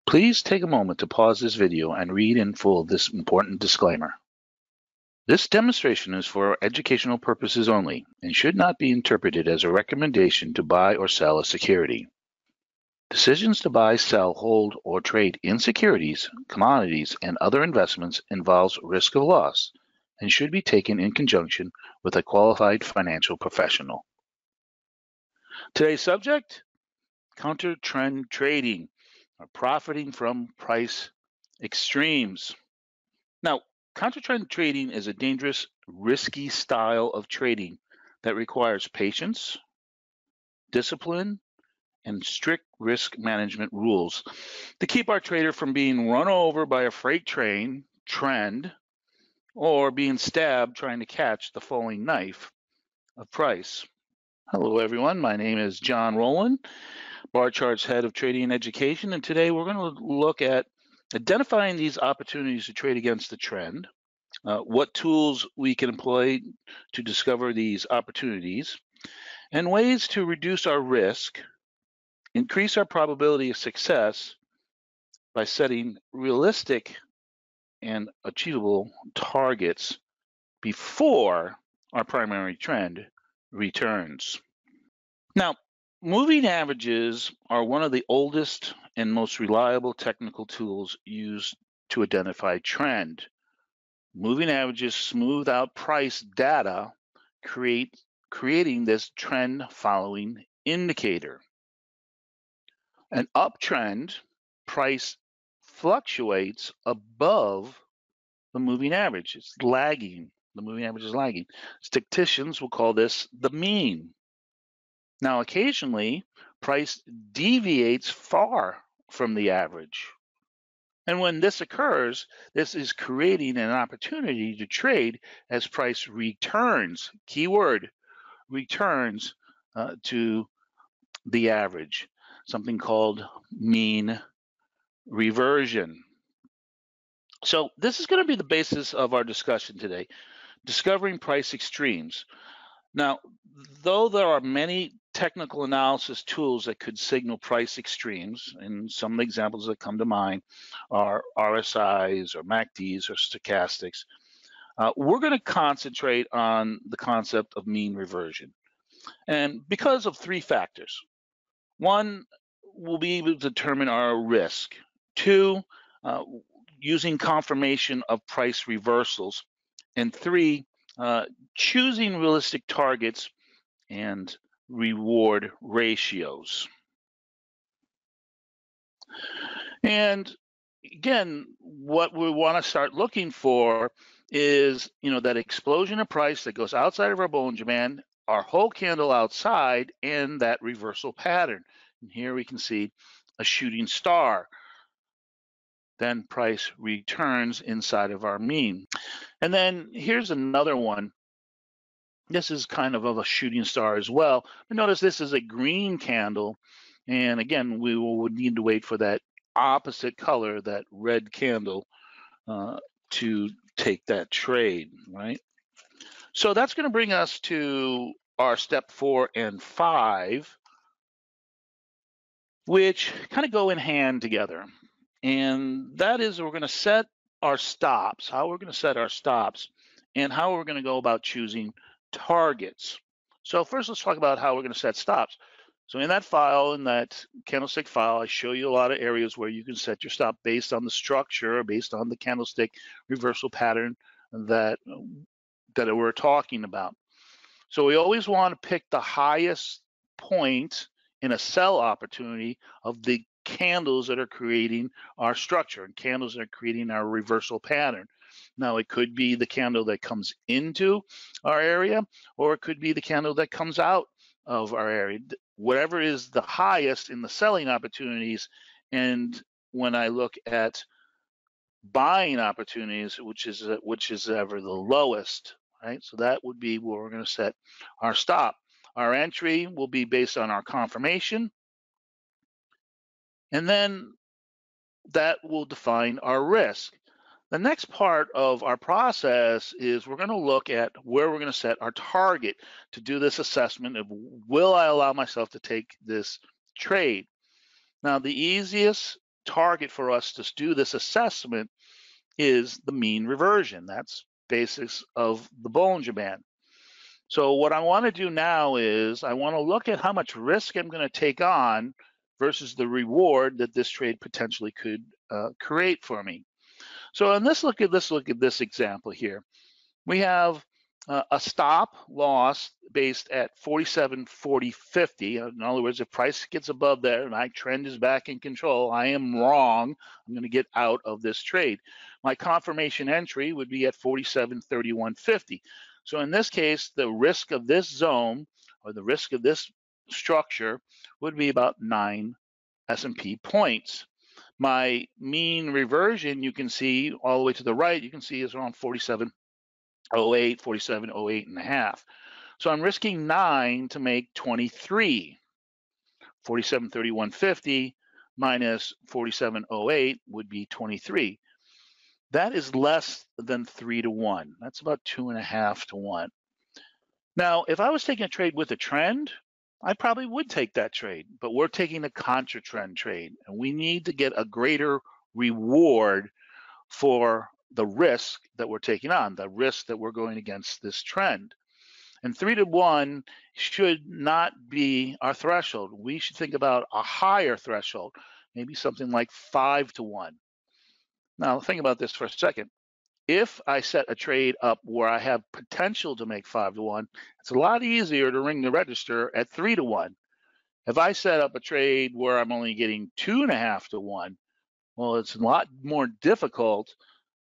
Please take a moment to pause this video and read in full this important disclaimer. This demonstration is for educational purposes only and should not be interpreted as a recommendation to buy or sell a security. Decisions to buy, sell, hold, or trade in securities, commodities, and other investments involves risk of loss and should be taken in conjunction with a qualified financial professional. Today's subject, counter-trend trading, or profiting from price extremes. Now, counter-trend trading is a dangerous, risky style of trading that requires patience, discipline, and strict risk management rules to keep our trader from being run over by a freight train trend or being stabbed trying to catch the falling knife of price. Hello, everyone. My name is John Rowland, Bar Chart's head of trading and education, and today we're going to look at identifying these opportunities to trade against the trend, what tools we can employ to discover these opportunities, and ways to reduce our risk, increase our probability of success by setting realistic and achievable targets before our primary trend returns. Now, moving averages are one of the oldest and most reliable technical tools used to identify trend. Moving averages smooth out price data, creating this trend following indicator. An uptrend price fluctuates above the moving average. It's lagging. The moving average is lagging. Statisticians will call this the mean. Now, occasionally, price deviates far from the average. And when this occurs, this is creating an opportunity to trade as price returns, keyword, returns to the average, something called mean reversion. So this is going to be the basis of our discussion today, discovering price extremes. Now, though there are many technical analysis tools that could signal price extremes, and some examples that come to mind are RSIs or MACDs or stochastics, we're going to concentrate on the concept of mean reversion. And because of three factors. One, we'll be able to determine our risk. Two, using confirmation of price reversals. And three, choosing realistic targets and reward ratios. And again, what we want to start looking for is, that explosion of price that goes outside of our Bollinger Band, our whole candle outside, and that reversal pattern. And here we can see a shooting star. Then price returns inside of our mean. And then here's another one. This is kind of a shooting star as well. But notice this is a green candle. And again, we would need to wait for that opposite color, that red candle, to take that trade, right? So that's going to bring us to our step 4 and 5, which kind of go in hand together. And that is, we're going to set our stops, how we're going to set our stops, and how we're going to go about choosing targets. So first, let's talk about how we're going to set stops. So in that file, in that candlestick file, I show you a lot of areas where you can set your stop based on the structure, based on the candlestick reversal pattern that we're talking about. So we always want to pick the highest point in a sell opportunity of the candles that are creating our structure and candles that are creating our reversal pattern. Now, it could be the candle that comes into our area, or it could be the candle that comes out of our area, whatever is the highest in the selling opportunities. And when I look at buying opportunities, which is ever the lowest, right? So that would be where we're going to set our stop. Our entry will be based on our confirmation. And then that will define our risk. The next part of our process is we're going to look at where we're going to set our target to do this assessment of, will I allow myself to take this trade? Now, the easiest target for us to do this assessment is the mean reversion. That's basics of the Bollinger Band. So what I want to do now is I want to look at how much risk I'm going to take on versus the reward that this trade potentially could create for me. So let's look at this example here. We have a stop loss based at 47.40.50. In other words, if price gets above there and my trend is back in control, I am wrong. I'm going to get out of this trade. My confirmation entry would be at 47.31.50. So in this case, the risk of this zone or the risk of this structure would be about 9 S&P points. My mean reversion, you can see all the way to the right, you can see is around 47.08, 47.08 and a half. So I'm risking 9 to make 23. 47.31.50 minus 47.08 would be 23. That is less than 3 to 1. That's about 2.5 to 1. Now, if I was taking a trade with a trend, I probably would take that trade, but we're taking a contra-trend trade, and we need to get a greater reward for the risk that we're taking on, the risk that we're going against this trend. And 3 to 1 should not be our threshold. We should think about a higher threshold, maybe something like 5 to 1. Now, think about this for a second. If I set a trade up where I have potential to make 5 to 1, it's a lot easier to ring the register at 3 to 1. If I set up a trade where I'm only getting 2.5 to 1, well, it's a lot more difficult,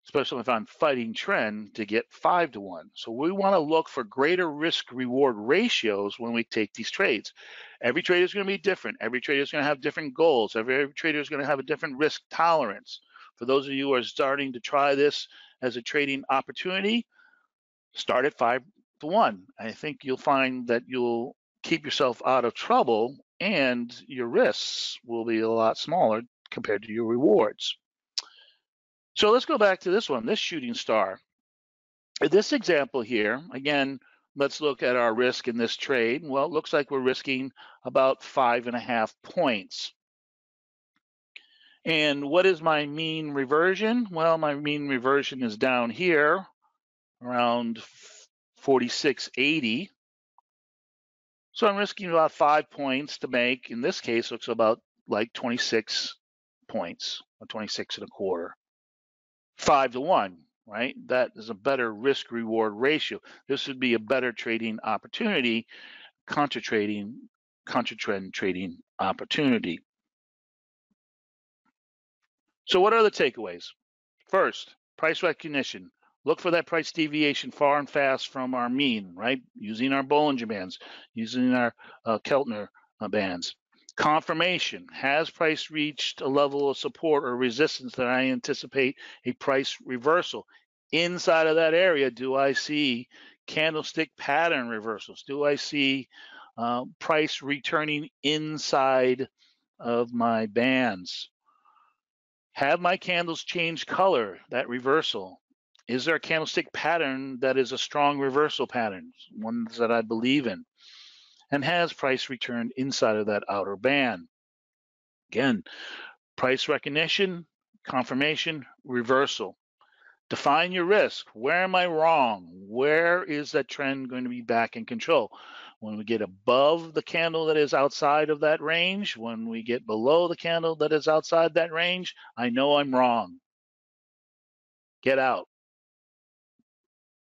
especially if I'm fighting trend, to get 5 to 1. So we want to look for greater risk reward ratios when we take these trades. Every trader is going to be different. Every trader is going to have different goals. Every trader is going to have a different risk tolerance. For those of you who are starting to try this as a trading opportunity, start at 5 to 1. I think you'll find that you'll keep yourself out of trouble and your risks will be a lot smaller compared to your rewards. So let's go back to this one, this shooting star. This example here, again, let's look at our risk in this trade. Well, it looks like we're risking about 5.5 points. And what is my mean reversion? Well, my mean reversion is down here around 46.80. So I'm risking about 5 points to make. In this case, looks about like 26 points, or 26.25. 5 to 1, right? That is a better risk reward ratio. This would be a better trading opportunity, contra-trend trading opportunity. So what are the takeaways? First, price recognition. Look for that price deviation far and fast from our mean, right? Using our Bollinger Bands, using our Keltner bands. Confirmation. Has price reached a level of support or resistance that I anticipate a price reversal? Inside of that area, do I see candlestick pattern reversals? Do I see price returning inside of my bands? Have my candles changed color, that reversal? Is there a candlestick pattern that is a strong reversal pattern, ones that I believe in? And has price returned inside of that outer band? Again, price recognition, confirmation, reversal. Define your risk. Where am I wrong? Where is that trend going to be back in control? When we get above the candle that is outside of that range, when we get below the candle that is outside that range, I know I'm wrong. Get out.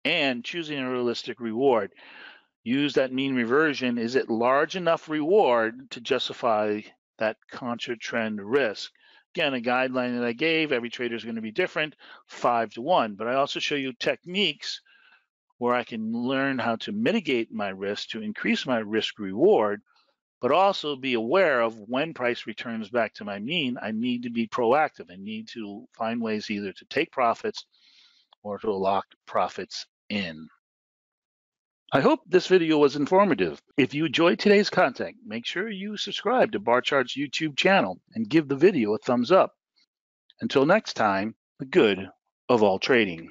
And choosing a realistic reward. Use that mean reversion. Is it large enough reward to justify that contra-trend risk? Again, a guideline that I gave, every trader is going to be different, 5 to 1. But I also show you techniques where I can learn how to mitigate my risk to increase my risk reward, but also be aware of when price returns back to my mean. I need to be proactive. I need to find ways either to take profits or to lock profits in. I hope this video was informative. If you enjoyed today's content, make sure you subscribe to Barchart's YouTube channel and give the video a thumbs up. Until next time, the good of all trading.